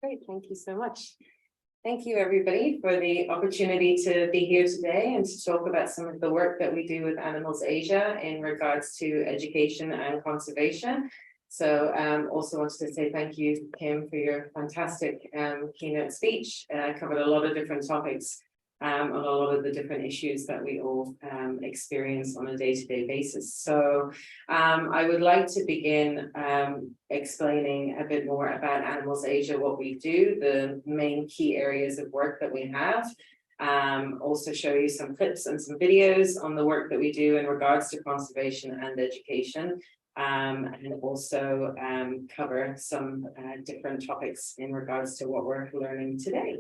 Great, thank you so much. Thank you, everybody, for the opportunity to be here today and to talk about some of the work that we do with Animals Asia in regards to education and conservation. So also wanted to say thank you, Kim, for your fantastic keynote speech. Covered a lot of different topics on a lot of the different issues that we all experience on a day-to-day basis. So I would like to begin explaining a bit more about Animals Asia, what we do, the main key areas of work that we have. Also show you some clips and some videos on the work that we do in regards to conservation and education. And also cover some different topics in regards to what we're learning today.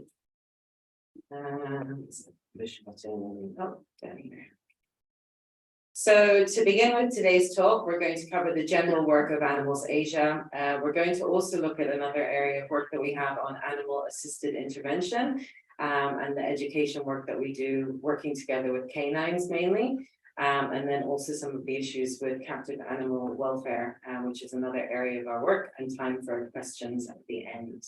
So to begin with today's talk, we're going to cover the general work of Animals Asia. We're going to also look at another area of work that we have on animal assisted intervention and the education work that we do working together with canines mainly. And then also some of the issues with captive animal welfare, which is another area of our work, and time for questions at the end.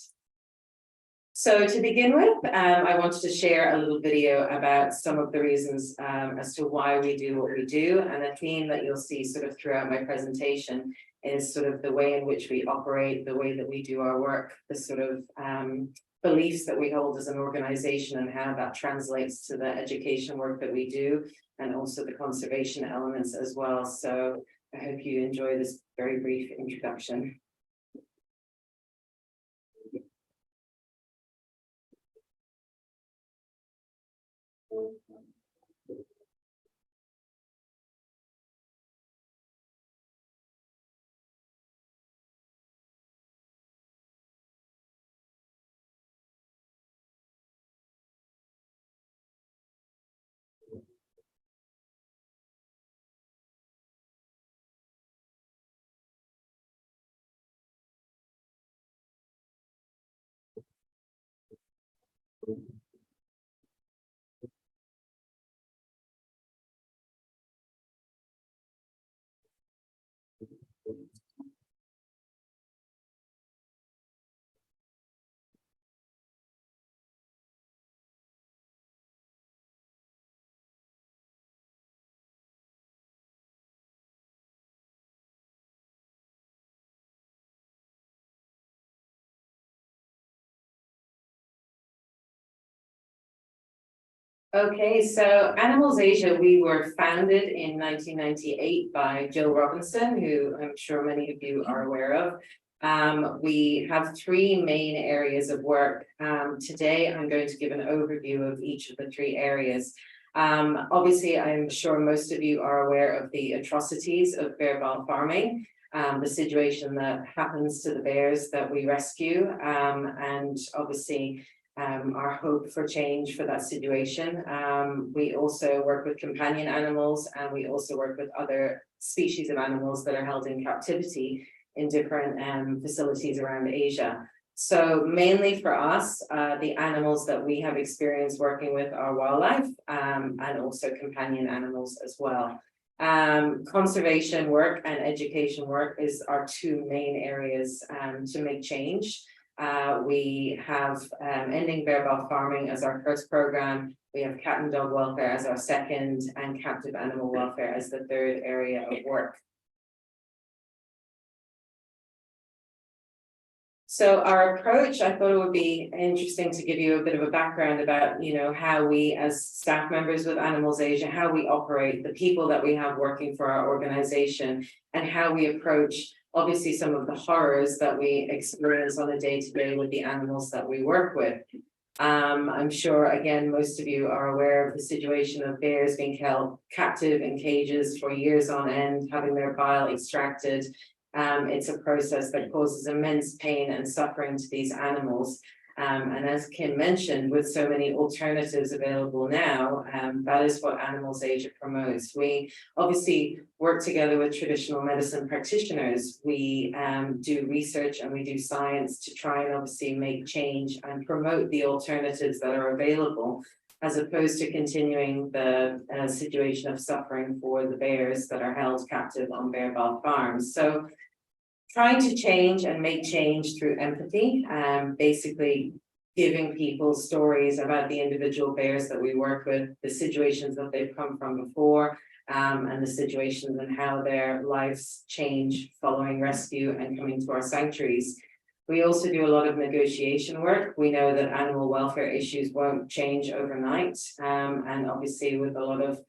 So to begin with, I wanted to share a little video about some of the reasons as to why we do what we do, and a theme that you'll see sort of throughout my presentation is sort of the way in which we operate, the way that we do our work, the sort of beliefs that we hold as an organization and how that translates to the education work that we do, and also the conservation elements as well. So I hope you enjoy this very brief introduction. Okay, so Animals Asia, we were founded in 1998 by Jill Robinson, who I'm sure many of you are aware of. We have three main areas of work. Today, I'm going to give an overview of each of the three areas. Obviously, I'm sure most of you are aware of the atrocities of bear bile farming, the situation that happens to the bears that we rescue, and obviously, our hope for change for that situation. We also work with companion animals, and we also work with other species of animals that are held in captivity in different facilities around Asia. So mainly for us, the animals that we have experience working with are wildlife and also companion animals as well. Conservation work and education work is our two main areas to make change. We have ending bear bile farming as our first program. We have cat and dog welfare as our second, and captive animal welfare as the third area of work. So our approach, I thought it would be interesting to give you a bit of a background about, how we as staff members with Animals Asia, how we operate, the people that we have working for our organization, and how we approach obviously some of the horrors that we experience on a day-to-day with the animals that we work with. I'm sure, again, most of you are aware of the situation of bears being held captive in cages for years on end, having their bile extracted. It's a process that causes immense pain and suffering to these animals. And as Kim mentioned, with so many alternatives available now, that is what Animals Asia promotes. We obviously work together with traditional medicine practitioners. We do research and we do science to try and obviously make change and promote the alternatives that are available, as opposed to continuing the situation of suffering for the bears that are held captive on bear bile farms. So trying to change and make change through empathy, basically giving people stories about the individual bears that we work with, the situations that they've come from before, and the situations and how their lives change following rescue and coming to our sanctuaries. We also do a lot of negotiation work. We know that animal welfare issues won't change overnight, and obviously with a lot of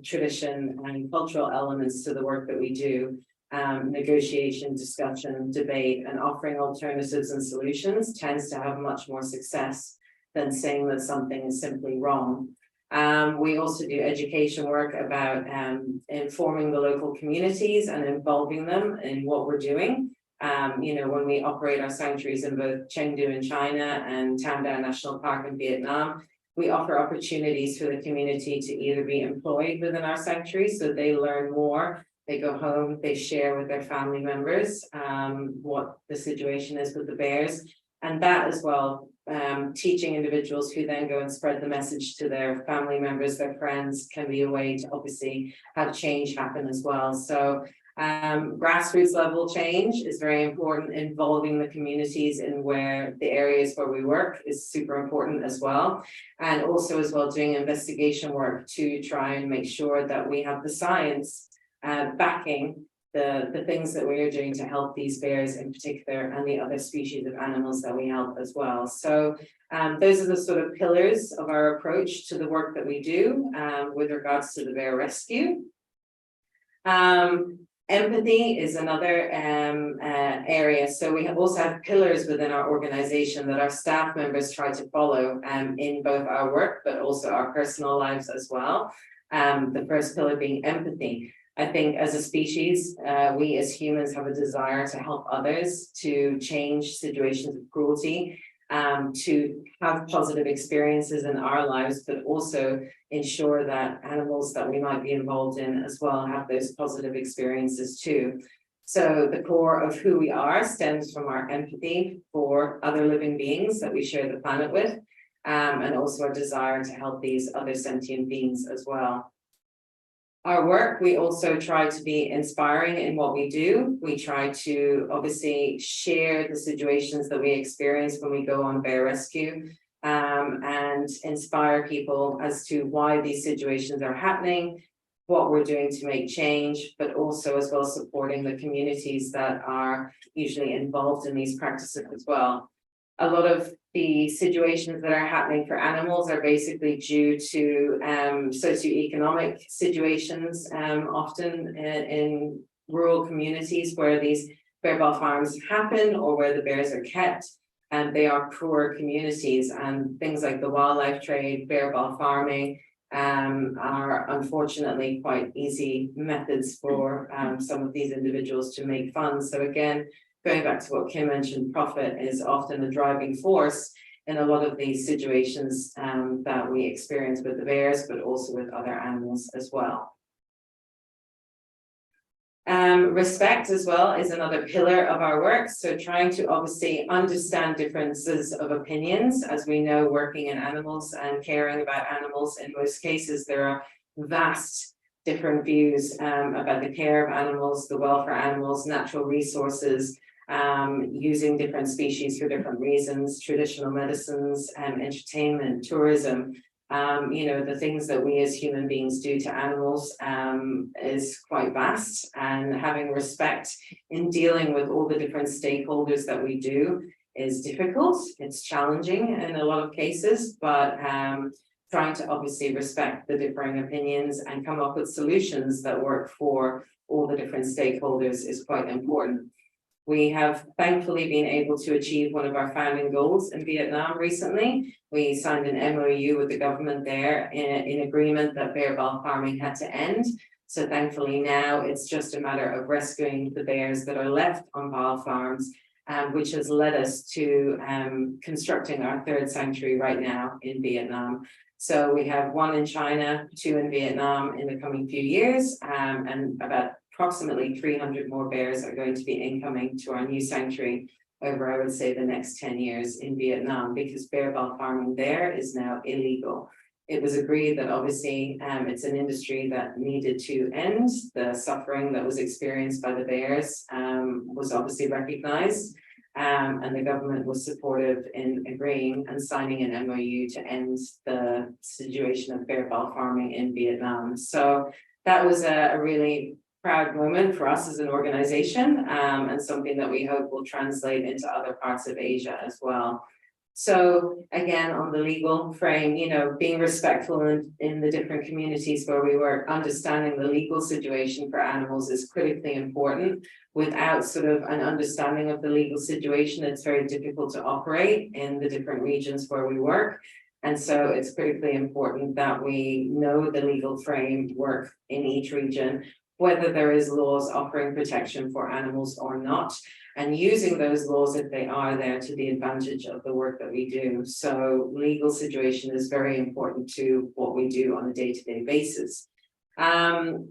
tradition and cultural elements to the work that we do, negotiation, discussion, debate, and offering alternatives and solutions tends to have much more success than saying that something is simply wrong. We also do education work about informing the local communities and involving them in what we're doing. When we operate our sanctuaries in both Chengdu in China and Tam Dao National Park in Vietnam, we offer opportunities for the community to either be employed within our sanctuary, so they learn more, they go home, they share with their family members what the situation is with the bears, and that as well, teaching individuals who then go and spread the message to their family members, their friends, can be a way to obviously have change happen as well. So grassroots level change is very important. Involving the communities in where the areas where we work is super important as well, and also as well doing investigation work to try and make sure that we have the science backing the things that we are doing to help these bears in particular and the other species of animals that we help as well. So those are the sort of pillars of our approach to the work that we do with regards to the bear rescue. Empathy is another area. So we also have pillars within our organization that our staff members try to follow in both our work, but also our personal lives as well. The first pillar being empathy. I think as a species, we as humans have a desire to help others, to change situations of cruelty, to have positive experiences in our lives, but also ensure that animals that we might be involved in as well have those positive experiences too. So the core of who we are stems from our empathy for other living beings that we share the planet with, and also our desire to help these other sentient beings as well. Our work, we also try to be inspiring in what we do. We try to obviously share the situations that we experience when we go on bear rescue, and inspire people as to why these situations are happening, what we're doing to make change, but also as well supporting the communities that are usually involved in these practices as well. A lot of the situations that are happening for animals are basically due to socioeconomic situations, often in rural communities where these bear bile farms happen or where the bears are kept, and they are poor communities, and things like the wildlife trade, bear bile farming are unfortunately quite easy methods for some of these individuals to make funds. So again, going back to what Kim mentioned, profit is often the driving force in a lot of these situations that we experience with the bears, but also with other animals as well. Respect as well is another pillar of our work. So trying to obviously understand differences of opinions. As we know, working in animals and caring about animals, in most cases, there are vast different views about the care of animals, the welfare of animals, natural resources, using different species for different reasons, traditional medicines, entertainment, tourism. The things that we as human beings do to animals is quite vast, and having respect in dealing with all the different stakeholders that we do is difficult. It's challenging in a lot of cases, but trying to obviously respect the differing opinions and come up with solutions that work for all the different stakeholders is quite important. We have thankfully been able to achieve one of our founding goals in Vietnam recently. We signed an MOU with the government there in agreement that bear bile farming had to end. So thankfully now it's just a matter of rescuing the bears that are left on bile farms, which has led us to constructing our third sanctuary right now in Vietnam. So we have 1 in China, 2 in Vietnam in the coming few years, and about approximately 300 more bears are going to be incoming to our new sanctuary over, I would say, the next 10 years in Vietnam, because bear bile farming there is now illegal. it was agreed that obviously it's an industry that needed to end. The suffering that was experienced by the bears was obviously recognized, and the government was supportive in agreeing and signing an MOU to end the situation of bear bile farming in Vietnam. So that was a really proud moment for us as an organization, and something that we hope will translate into other parts of Asia as well. So again, on the legal frame, you know, being respectful in the different communities where we work, understanding the legal situation for animals is critically important. Without sort of an understanding of the legal situation, it's very difficult to operate in the different regions where we work. And so it's critically important that we know the legal framework in each region, whether there is laws offering protection for animals or not, and using those laws if they are there to the advantage of the work that we do. So legal situation is very important to what we do on a day-to-day basis.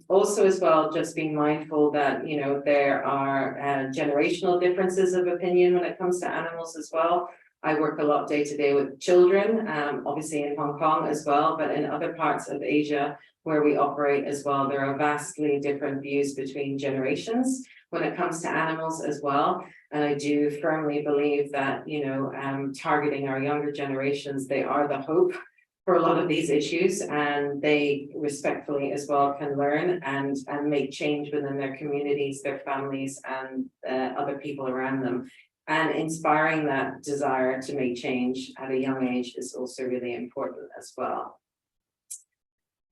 Also as well, just being mindful that, you know, there are generational differences of opinion when it comes to animals as well. I work a lot day to day with children, obviously in Hong Kong as well, but in other parts of Asia where we operate as well, there are vastly different views between generations when it comes to animals as well. And I do firmly believe that, you know, targeting our younger generations, they are the hope for a lot of these issues, and they respectfully as well can learn and make change within their communities, their families, and other people around them. And inspiring that desire to make change at a young age is also really important as well.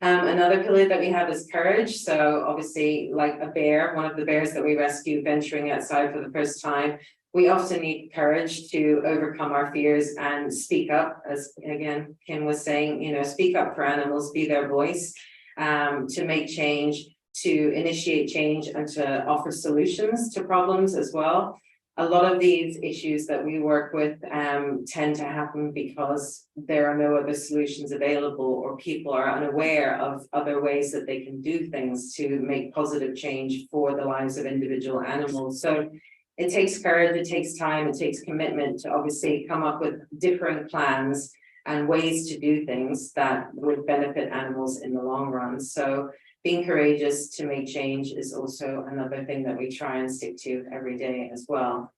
Another pillar that we have is courage. So obviously, like a bear, one of the bears that we rescued venturing outside for the first time, we often need courage to overcome our fears and speak up, as again, Kim was saying, you know, speak up for animals, be their voice, to make change, to initiate change, and to offer solutions to problems as well. A lot of these issues that we work with tend to happen because there are no other solutions available, or people are unaware of other ways that they can do things to make positive change for the lives of individual animals. So it takes courage, it takes time, it takes commitment to obviously come up with different plans and ways to do things that would benefit animals in the long run. So being courageous to make change is also another thing that we try and stick to every day as well.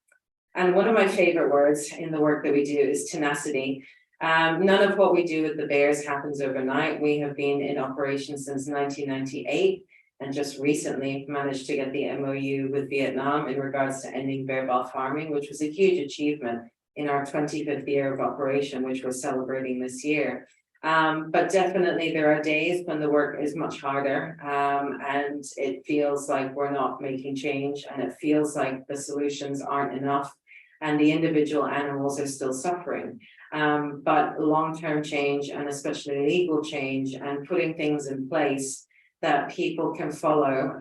And one of my favorite words in the work that we do is tenacity. None of what we do with the bears happens overnight. We have been in operation since 1998 and just recently managed to get the MOU with Vietnam in regards to ending bear bile farming, which was a huge achievement in our 25th year of operation, which we're celebrating this year. But definitely there are days when the work is much harder, and it feels like we're not making change, and it feels like the solutions aren't enough and the individual animals are still suffering. But long-term change, and especially legal change, and putting things in place that people can follow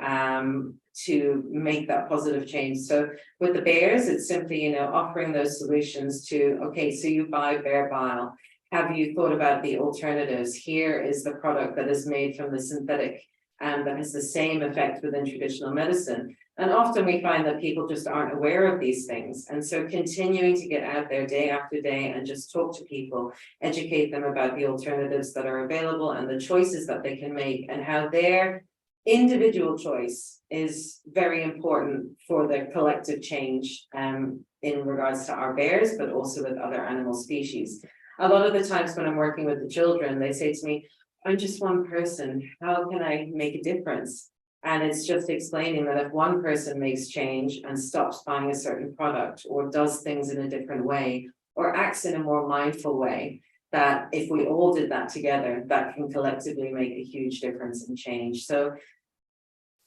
to make that positive change. So with the bears, it's simply, you know, offering those solutions to, okay, so you buy bear bile. Have you thought about the alternatives? Here is the product that is made from the synthetic and that has the same effect within traditional medicine. And often we find that people just aren't aware of these things. And so continuing to get out there day after day and just talk to people, educate them about the alternatives that are available and the choices that they can make, and how their individual choice is very important for the collective change in regards to our bears, but also with other animal species. A lot of the times when I'm working with the children, they say to me, I'm just one person, how can I make a difference? And it's just explaining that if one person makes change and stops buying a certain product, or does things in a different way, or acts in a more mindful way, that if we all did that together, that can collectively make a huge difference in change. So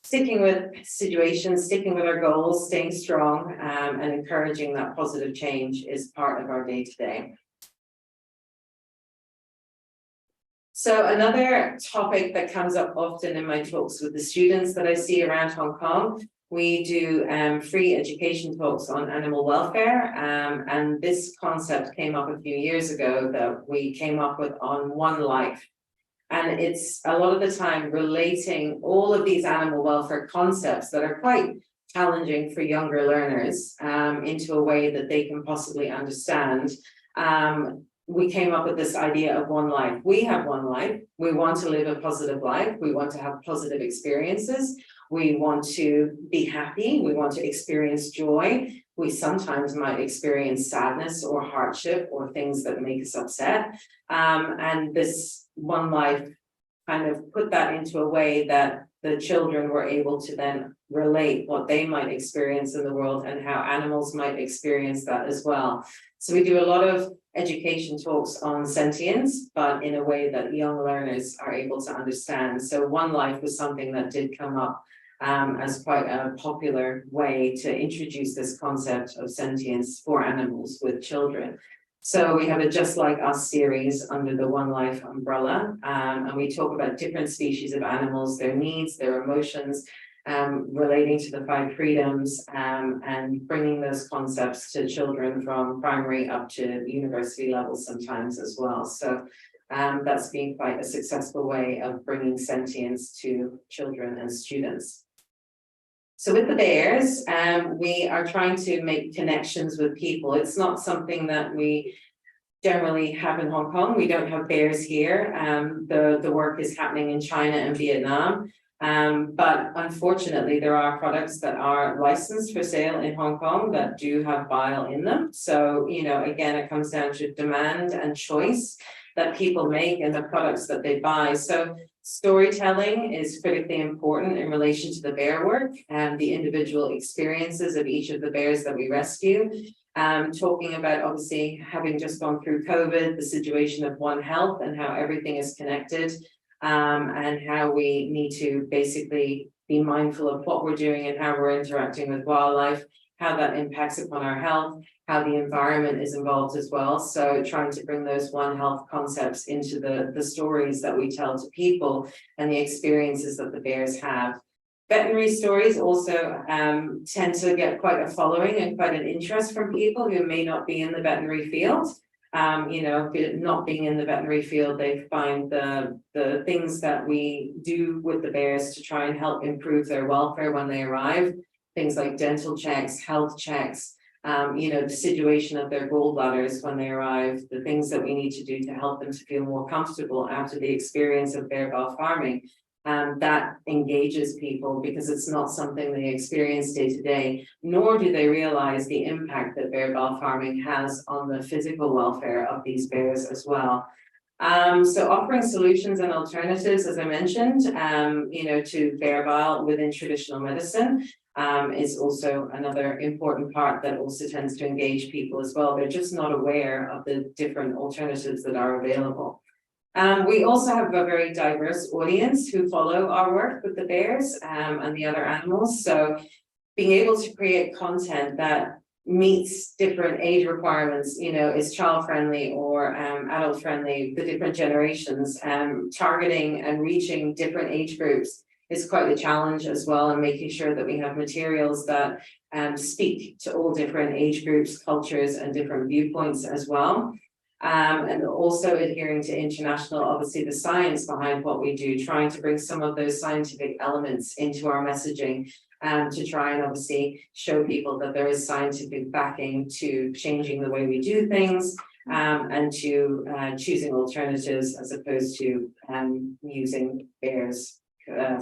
sticking with situations, sticking with our goals, staying strong, and encouraging that positive change is part of our day-to-day. So another topic that comes up often in my talks with the students that I see around Hong Kong, we do free education talks on animal welfare, and this concept came up a few years ago that we came up with on One Life. And it's a lot of the time relating all of these animal welfare concepts that are quite challenging for younger learners into a way that they can possibly understand. we came up with this idea of one life. We have one life. We want to live a positive life. We want to have positive experiences. We want to be happy. We want to experience joy. We sometimes might experience sadness or hardship or things that make us upset. And this one life kind of put that into a way that the children were able to then relate what they might experience in the world and how animals might experience that as well. So we do a lot of education talks on sentience, but in a way that young learners are able to understand. So one life was something that did come up as quite a popular way to introduce this concept of sentience for animals with children. So we have a Just Like Us series under the One Life umbrella, and we talk about different species of animals, their needs, their emotions, relating to the 5 freedoms, and bringing those concepts to children from primary up to university levels sometimes as well. So that's been quite a successful way of bringing sentience to children and students. So with the bears, we are trying to make connections with people. It's not something that we generally have in Hong Kong. We don't have bears here. The work is happening in China and Vietnam. But unfortunately, there are products that are licensed for sale in Hong Kong that do have bile in them. So, you know, again, it comes down to demand and choice that people make and the products that they buy. So storytelling is critically important in relation to the bear work and the individual experiences of each of the bears that we rescue. Talking about obviously having just gone through COVID, the situation of One Health and how everything is connected, and how we need to basically be mindful of what we're doing and how we're interacting with wildlife, how that impacts upon our health, how the environment is involved as well. So trying to bring those One Health concepts into the stories that we tell to people and the experiences that the bears have. Veterinary stories also tend to get quite a following and quite an interest from people who may not be in the veterinary field. You know, not being in the veterinary field, they find the things that we do with the bears to try and help improve their welfare when they arrive, things like dental checks, health checks, you know, the situation of their gallbladders when they arrive, the things that we need to do to help them to feel more comfortable after the experience of bear bile farming. That engages people because it's not something they experience day to day, nor do they realize the impact that bear bile farming has on the physical welfare of these bears as well. So offering solutions and alternatives, as I mentioned, you know, to bear bile within traditional medicine is also another important part that also tends to engage people as well. They're just not aware of the different alternatives that are available. We also have a very diverse audience who follow our work with the bears and the other animals. So being able to create content that meets different age requirements, you know, is child friendly or adult friendly, the different generations, targeting and reaching different age groups is quite a challenge as well, and making sure that we have materials that speak to all different age groups, cultures, and different viewpoints as well. And also adhering to international, obviously the science behind what we do, trying to bring some of those scientific elements into our messaging, to try and obviously show people that there is scientific backing to changing the way we do things, and to choosing alternatives as opposed to using bears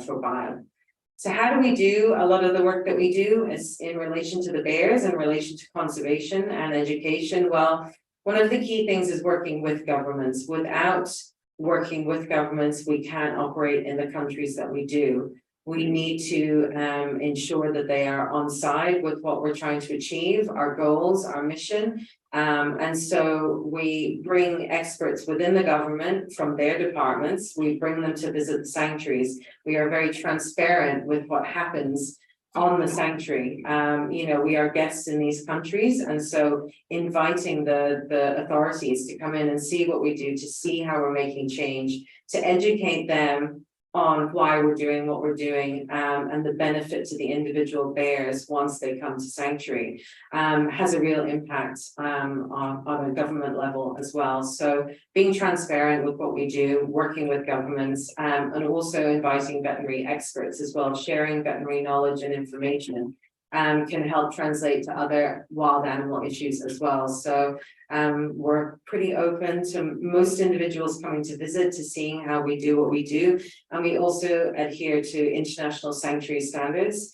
for bile. So how do we do a lot of the work that we do is in relation to the bears, in relation to conservation and education? Well, one of the key things is working with governments. Without working with governments, we can't operate in the countries that we do. We need to ensure that they are on side with what we're trying to achieve, our goals, our mission. And so we bring experts within the government from their departments. We bring them to visit the sanctuaries. We are very transparent with what happens on the sanctuary. You know, we are guests in these countries, and so inviting the authorities to come in and see what we do, to see how we're making change, to educate them on why we're doing what we're doing, and the benefit to the individual bears once they come to sanctuary, has a real impact on a government level as well. So being transparent with what we do, working with governments, and also inviting veterinary experts as well, sharing veterinary knowledge and information can help translate to other wild animal issues as well. So we're pretty open to most individuals coming to visit, to seeing how we do what we do. And we also adhere to international sanctuary standards.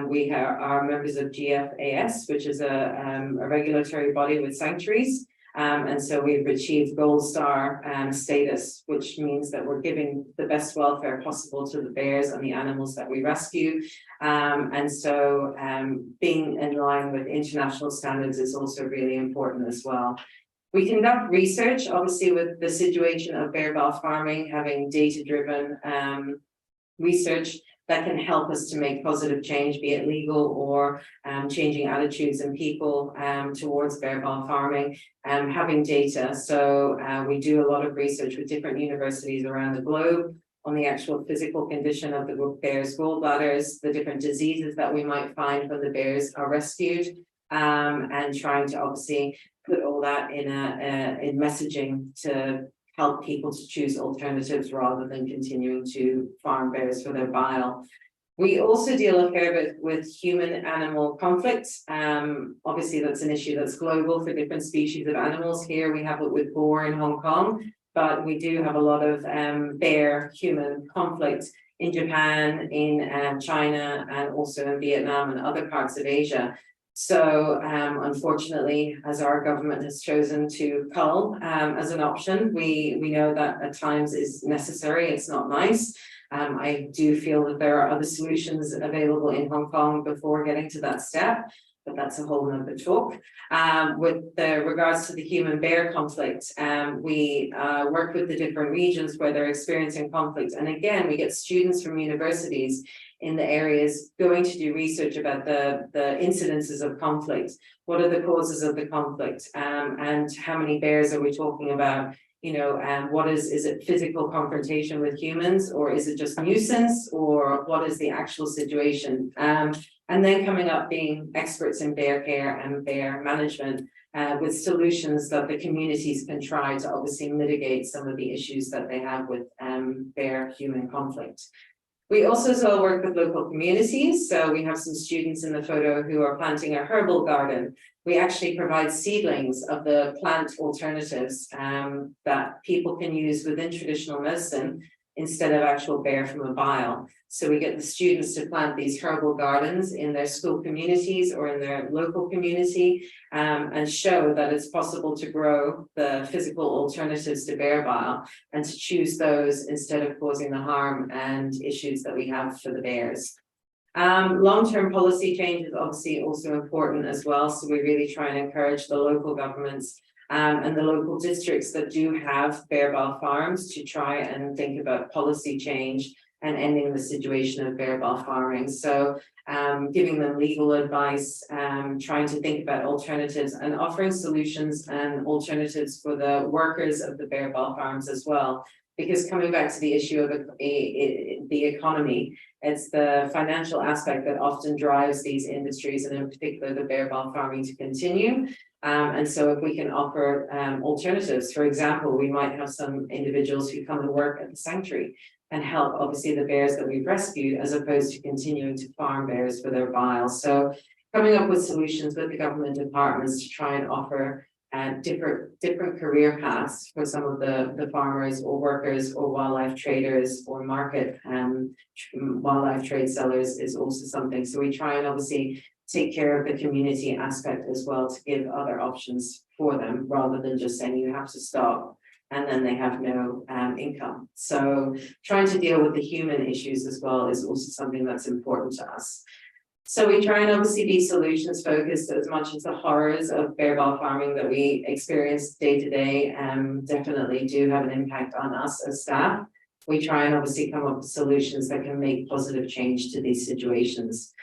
We are members of GFAS, which is a regulatory body with sanctuaries. And so we've achieved gold star status, which means that we're giving the best welfare possible to the bears and the animals that we rescue. And so being in line with international standards is also really important as well. We conduct research, obviously, with the situation of bear bile farming, having data-driven research that can help us to make positive change, be it legal or changing attitudes in people towards bear bile farming, having data. So we do a lot of research with different universities around the globe on the actual physical condition of the bears' gallbladders, the different diseases that we might find when the bears are rescued, and trying to obviously put all that in messaging to help people to choose alternatives rather than continuing to farm bears for their bile. We also deal a fair bit with human-animal conflicts. Obviously, that's an issue that's global for different species of animals. Here we have it with boar in Hong Kong, but we do have a lot of bear-human conflict in Japan, in China, and also in Vietnam and other parts of Asia. So unfortunately, as our government has chosen to cull as an option, we know that at times is necessary. It's not nice. I do feel that there are other solutions available in Hong Kong before getting to that step, but that's a whole nother talk. With regards to the human bear conflict, we work with the different regions where they're experiencing conflict. And again, we get students from universities in the areas going to do research about the incidences of conflict. What are the causes of the conflict? And how many bears are we talking about? You know, what is it physical confrontation with humans, or is it just nuisance, or what is the actual situation? And then coming up being experts in bear care and bear management with solutions that the communities can try to obviously mitigate some of the issues that they have with bear-human conflict. We also work with local communities. So we have some students in the photo who are planting a herbal garden. We actually provide seedlings of the plant alternatives that people can use within traditional medicine instead of actual bear from a bile. So we get the students to plant these herbal gardens in their school communities or in their local community and show that it's possible to grow the physical alternatives to bear bile and to choose those instead of causing the harm and issues that we have for the bears. Long-term policy change is obviously also important as well. So we really try and encourage the local governments and the local districts that do have bear bile farms to try and think about policy change and ending the situation of bear bile farming. So giving them legal advice, trying to think about alternatives and offering solutions and alternatives for the workers of the bear bile farms as well. Because coming back to the issue of the economy, it's the financial aspect that often drives these industries, and in particular the bear bile farming, to continue. And so if we can offer alternatives, for example, we might have some individuals who come and work at the sanctuary and help obviously the bears that we've rescued, as opposed to continuing to farm bears for their bile. So coming up with solutions with the government departments to try and offer different career paths for some of the farmers or workers or wildlife traders or market wildlife trade sellers is also something. So we try and obviously take care of the community aspect as well, to give other options for them rather than just saying you have to stop and then they have no income. So trying to deal with the human issues as well is also something that's important to us. So we try and obviously be solutions focused as much as the horrors of bear bile farming that we experience day to day definitely do have an impact on us as staff. We try and obviously come up with solutions that can make positive change to these situations.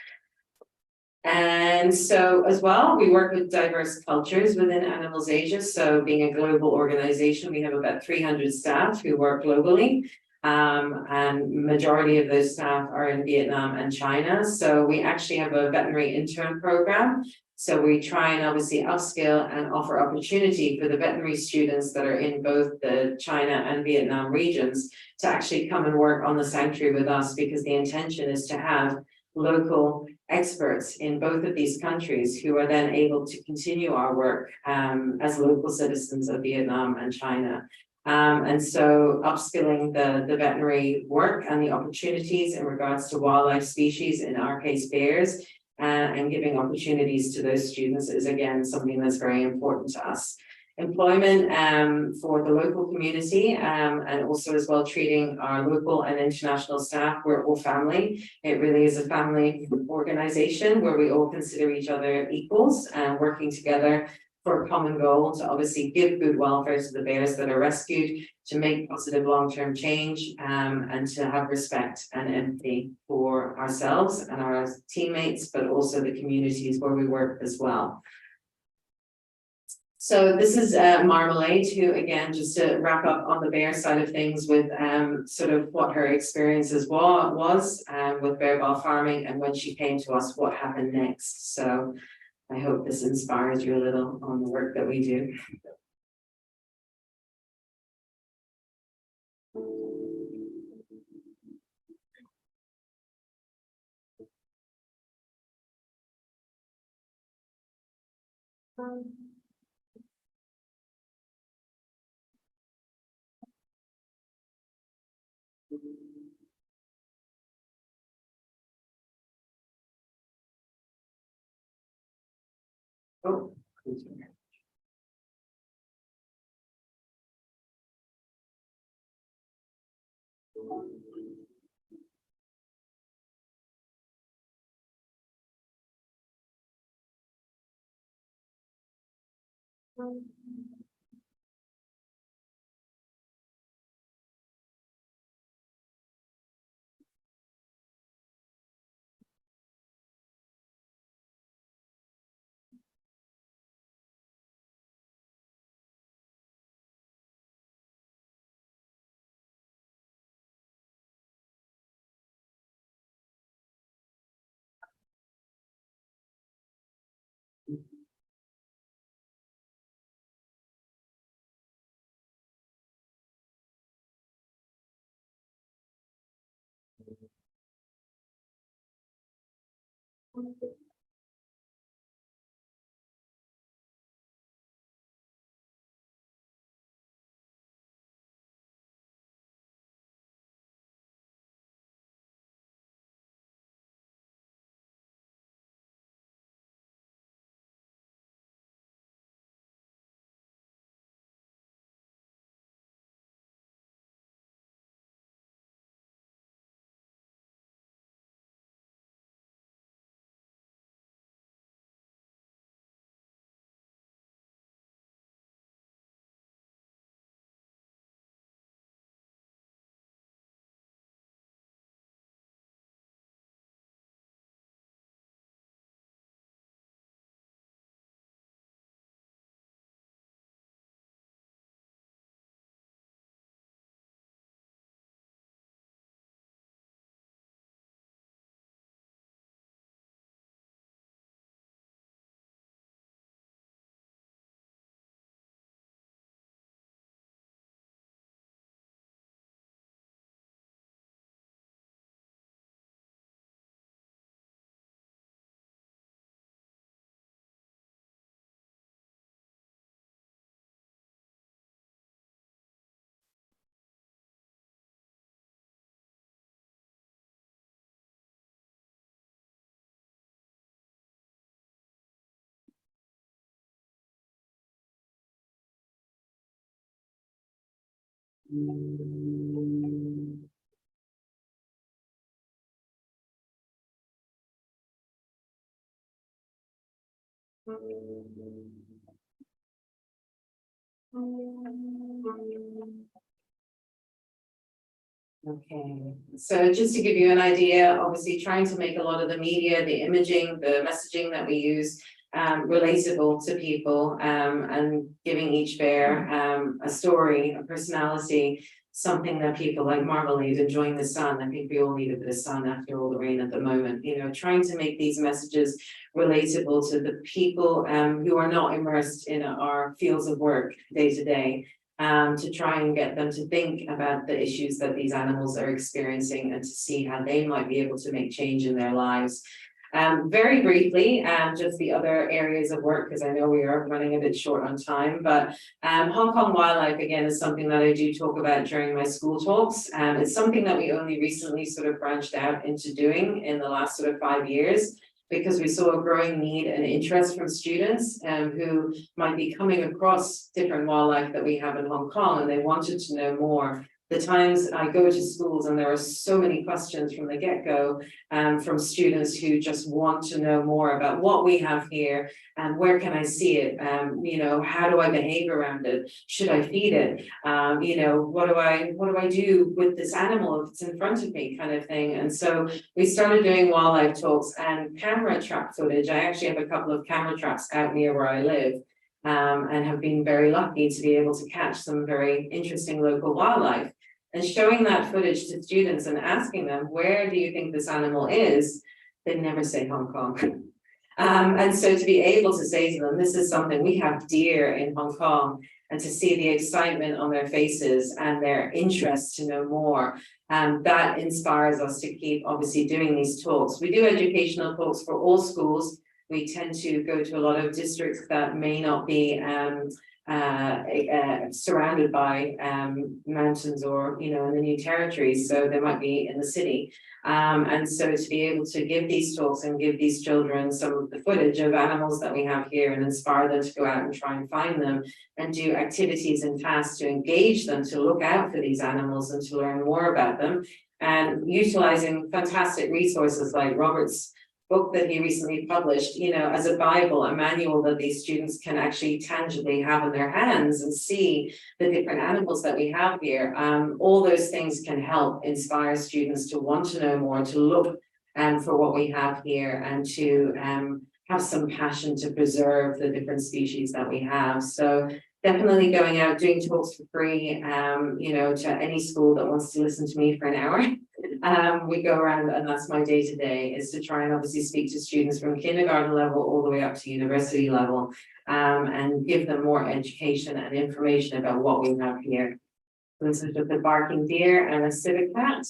And so as well, we work with diverse cultures within Animals Asia. So being a global organization, we have about 300 staff who work globally. And majority of those staff are in Vietnam and China. So we actually have a veterinary intern program. So we try and obviously upskill and offer opportunity for the veterinary students that are in both the China and Vietnam regions to actually come and work on the sanctuary with us, because the intention is to have local experts in both of these countries who are then able to continue our work as local citizens of Vietnam and China. And so upskilling the veterinary work and the opportunities in regards to wildlife species, in our case bears, and giving opportunities to those students is again something that's very important to us. Employment for the local community and also as well treating our local and international staff. We're all family. It really is a family organization where we all consider each other equals and working together for a common goal to obviously give good welfare to the bears that are rescued, to make positive long-term change, and to have respect and empathy for ourselves and our teammates, but also the communities where we work as well. So this is Marmalade, who again, just to wrap up on the bear side of things with sort of what her experiences was with bear bile farming, and when she came to us, what happened next. So I hope this inspires you a little on the work that we do. Oh, okay, so just to give you an idea, obviously trying to make a lot of the media, the imaging, the messaging that we use relatable to people, and giving each bear a story, a personality, something that people like Marmalade, enjoying the sun. I think we all need a bit of sun after all the rain at the moment. You know, trying to make these messages relatable to the people who are not immersed in our fields of work day to day. To try and get them to think about the issues that these animals are experiencing and to see how they might be able to make change in their lives. Very briefly, just the other areas of work, because I know we are running a bit short on time, but Hong Kong wildlife, again, is something that I do talk about during my school talks. It's something that we only recently sort of branched out into doing in the last sort of 5 years, because we saw a growing need and interest from students who might be coming across different wildlife that we have in Hong Kong, and they wanted to know more. The times I go to schools and there are so many questions from the get-go from students who just want to know more about what we have here and where can I see it, you know, how do I behave around it, should I feed it, you know, what do I do with this animal if it's in front of me, kind of thing. And so we started doing wildlife talks and camera trap footage. I actually have a couple of camera traps out near where I live. And have been very lucky to be able to catch some very interesting local wildlife. And showing that footage to students and asking them, where do you think this animal is? They never say Hong Kong. And so to be able to say to them, this is something, we have deer in Hong Kong, and to see the excitement on their faces and their interest to know more, that inspires us to keep obviously doing these talks. We do educational talks for all schools. We tend to go to a lot of districts that may not be surrounded by mountains or, you know, in the new territories, so they might be in the city. And so to be able to give these talks and give these children some of the footage of animals that we have here and inspire them to go out and try and find them and do activities and tasks to engage them to look out for these animals and to learn more about them, and utilizing fantastic resources like Robert's book that he recently published, you know, as a Bible, a manual that these students can actually tangibly have in their hands and see the different animals that we have here. All those things can help inspire students to want to know more, to look for what we have here, and to have some passion to preserve the different species that we have. So definitely going out, doing talks for free, you know, to any school that wants to listen to me for an hour. We go around, and that's my day to day, is to try and obviously speak to students from kindergarten level all the way up to university level, and give them more education and information about what we have here. This is just a barking deer and a civet cat.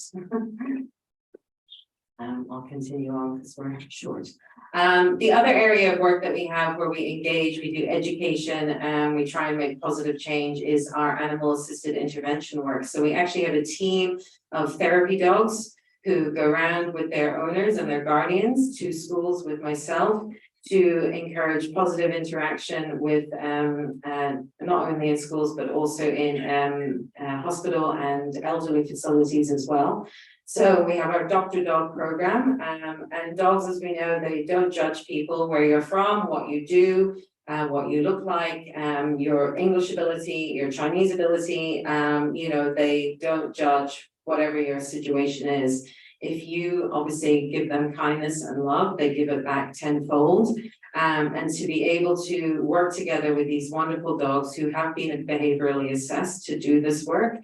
I'll continue on because we're short. The other area of work that we have where we engage, we do education and we try and make positive change, is our animal assisted intervention work. So we actually have a team of therapy dogs who go around with their owners and their guardians to schools with myself to encourage positive interaction with not only in schools but also in hospital and elderly facilities as well. So we have our Dr. Dog program, and dogs, as we know, they don't judge people, where you're from, what you do, what you look like, your English ability, your Chinese ability, you know, they don't judge whatever your situation is. If you obviously give them kindness and love, they give it back tenfold. And to be able to work together with these wonderful dogs who have been behaviorally assessed to do this work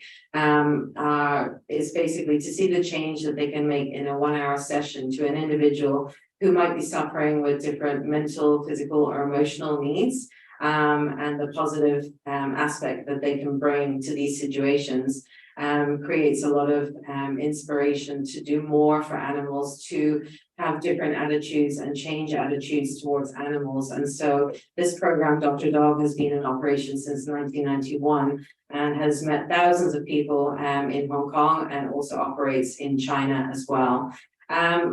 is basically to see the change that they can make in a 1-hour session to an individual who might be suffering with different mental, physical, or emotional needs, and the positive aspect that they can bring to these situations. Creates a lot of inspiration to do more for animals, to have different attitudes and change attitudes towards animals. And so this program, Dr. Dog, has been in operation since 1991 and has met thousands of people in Hong Kong, and also operates in China as well.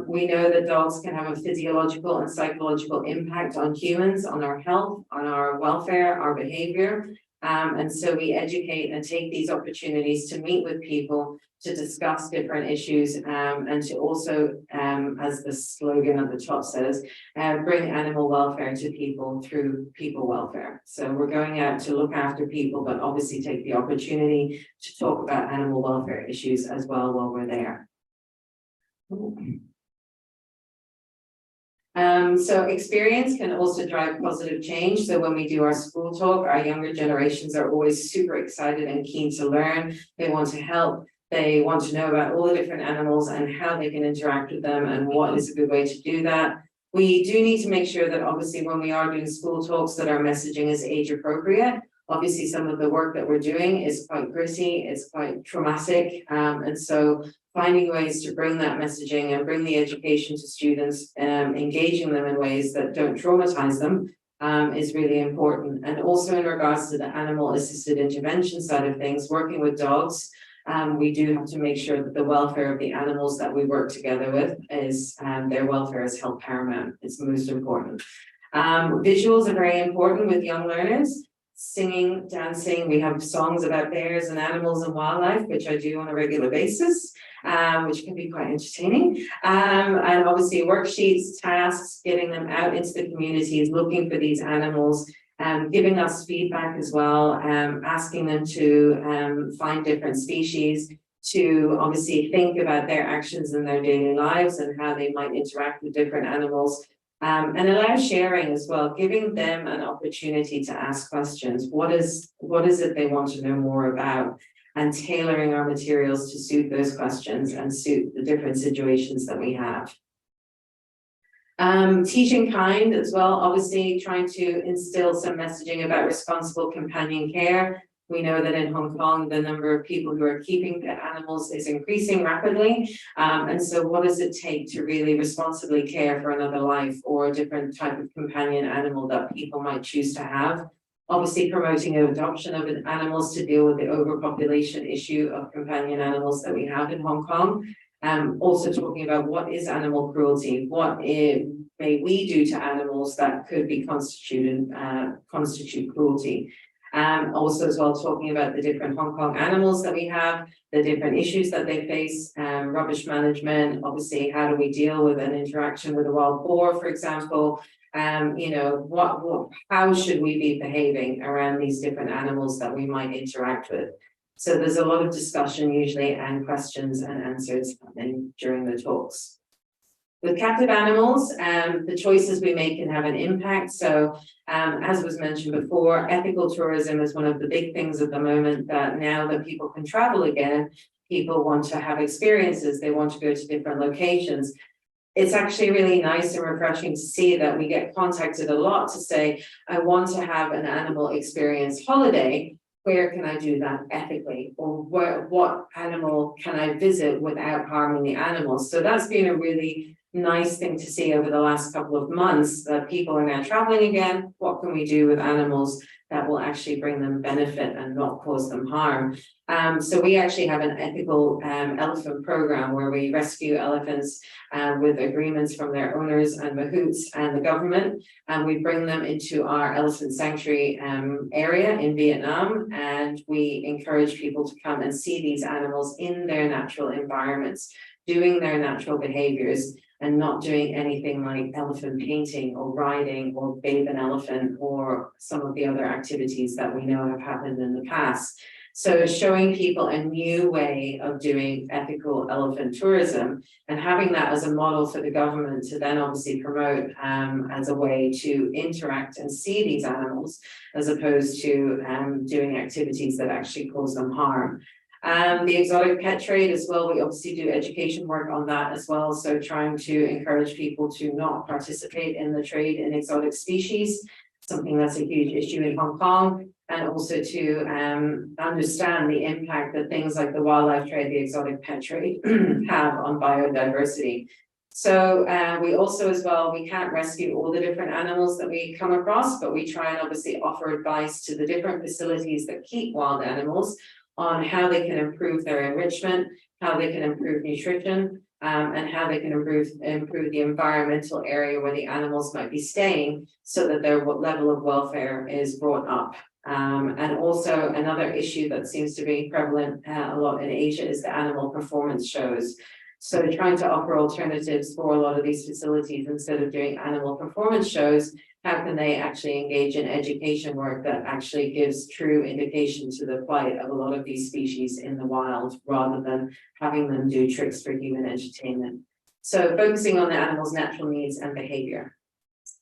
We know that dogs can have a physiological and psychological impact on humans, on our health, on our welfare, our behavior. And so we educate and take these opportunities to meet with people, to discuss different issues, and to also, as the slogan at the top says, bring animal welfare to people through people welfare. So we're going out to look after people, but obviously take the opportunity to talk about animal welfare issues as well while we're there. So experience can also drive positive change. So when we do our school talk, our younger generations are always super excited and keen to learn. They want to help. They want to know about all the different animals and how they can interact with them and what is a good way to do that. We do need to make sure that obviously when we are doing school talks that our messaging is age appropriate. Obviously, some of the work that we're doing is quite gritty, it's quite traumatic, and so finding ways to bring that messaging and bring the education to students, engaging them in ways that don't traumatize them, is really important. And also in regards to the animal assisted intervention side of things, working with dogs, we do have to make sure that the welfare of the animals that we work together with is, their welfare is held paramount. It's most important. Visuals are very important with young learners. Singing, dancing, we have songs about bears and animals and wildlife, which I do on a regular basis, which can be quite entertaining. And obviously worksheets, tasks, getting them out into the communities, looking for these animals, giving us feedback as well, asking them to find different species, to obviously think about their actions in their daily lives and how they might interact with different animals. And allow sharing as well, giving them an opportunity to ask questions. What is it they want to know more about? And tailoring our materials to suit those questions and suit the different situations that we have. Teaching kind as well, obviously trying to instill some messaging about responsible companion care. We know that in Hong Kong, the number of people who are keeping pet animals is increasing rapidly. And so what does it take to really responsibly care for another life or a different type of companion animal that people might choose to have? Obviously promoting adoption of animals to deal with the overpopulation issue of companion animals that we have in Hong Kong. Also talking about what is animal cruelty, what may we do to animals that could be constitute cruelty. Also as well talking about the different Hong Kong animals that we have, the different issues that they face, rubbish management, obviously how do we deal with an interaction with a wild boar, for example, you know, how should we be behaving around these different animals that we might interact with. So there's a lot of discussion usually and questions and answers happening during the talks. With captive animals, the choices we make can have an impact. So as was mentioned before, ethical tourism is one of the big things at the moment, that now that people can travel again, people want to have experiences, they want to go to different locations. It's actually really nice and refreshing to see that we get contacted a lot to say, I want to have an animal experience holiday. Where can I do that ethically? Or what animal can I visit without harming the animals? So that's been a really nice thing to see over the last couple of months, that people are now traveling again. What can we do with animals that will actually bring them benefit and not cause them harm? So we actually have an ethical elephant program where we rescue elephants with agreements from their owners and mahouts and the government, and we bring them into our elephant sanctuary area in Vietnam, and we encourage people to come and see these animals in their natural environments, doing their natural behaviors, and not doing anything like elephant painting or riding or bathe an elephant or some of the other activities that we know have happened in the past. So showing people a new way of doing ethical elephant tourism and having that as a model for the government to then obviously promote as a way to interact and see these animals, as opposed to doing activities that actually cause them harm. The exotic pet trade as well, we obviously do education work on that as well. So trying to encourage people to not participate in the trade in exotic species, something that's a huge issue in Hong Kong, and also to understand the impact that things like the wildlife trade, the exotic pet trade have on biodiversity. So we also as well, we can't rescue all the different animals that we come across, but we try and obviously offer advice to the different facilities that keep wild animals on how they can improve their enrichment, how they can improve nutrition, and how they can improve the environmental area where the animals might be staying, so that their level of welfare is brought up. And also another issue that seems to be prevalent a lot in Asia is the animal performance shows. So trying to offer alternatives for a lot of these facilities, instead of doing animal performance shows, how can they actually engage in education work that actually gives true indication to the plight of a lot of these species in the wild, rather than having them do tricks for human entertainment. So focusing on the animal's natural needs and behavior.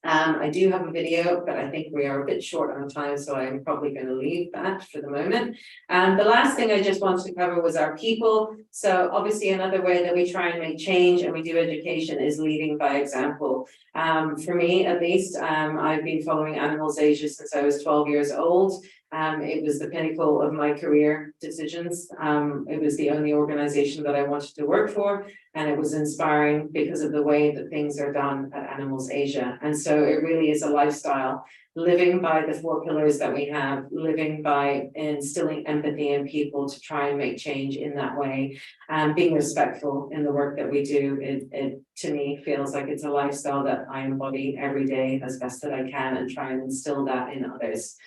I do have a video, but I think we are a bit short on time, so I'm probably going to leave that for the moment. And the last thing I just wanted to cover was our people. So obviously another way that we try and make change and we do education is leading by example. For me, at least, I've been following Animals Asia since I was 12 years old. It was the pinnacle of my career decisions. It was the only organization that I wanted to work for, and it was inspiring because of the way that things are done at Animals Asia. And so it really is a lifestyle, living by the 4 pillars that we have, living by instilling empathy in people to try and make change in that way, and being respectful in the work that we do. It to me feels like it's a lifestyle that I embody every day as best that I can and try and instill that in others.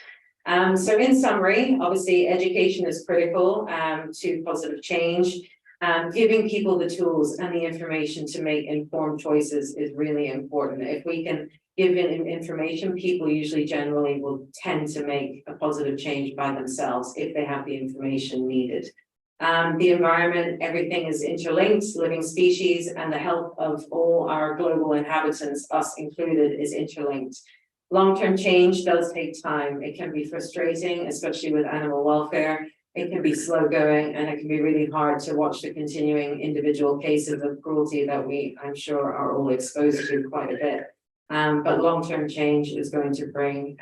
So in summary, obviously education is critical to positive change. Giving people the tools and the information to make informed choices is really important. If we can give information, people usually generally will tend to make a positive change by themselves if they have the information needed. The environment, everything is interlinked, living species, and the health of all our global inhabitants, us included, is interlinked. Long-term change does take time. It can be frustrating, especially with animal welfare. It can be slow going, and it can be really hard to watch the continuing individual cases of cruelty that I'm sure, are all exposed to quite a bit. But long-term change is going to bring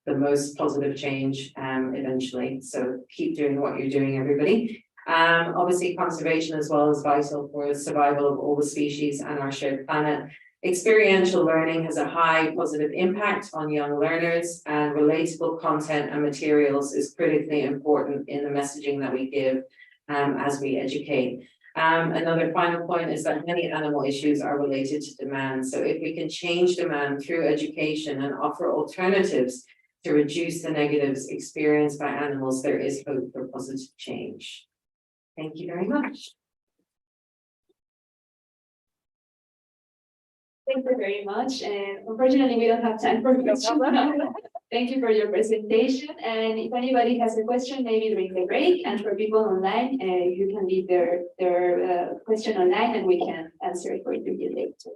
the most positive change eventually. So keep doing what you're doing, everybody. Obviously, conservation as well is vital for the survival of all the species and our shared planet. Experiential learning has a high positive impact on young learners, and relatable content and materials is critically important in the messaging that we give as we educate. Another final point is that many animal issues are related to demand. So if we can change demand through education and offer alternatives to reduce the negatives experienced by animals, there is hope for positive change. Thank you very much. Thank you very much. And unfortunately, we don't have time for questions. Thank you for your presentation. And if anybody has a question, maybe during the break, and for people online, you can leave their question online and we can answer it for you later.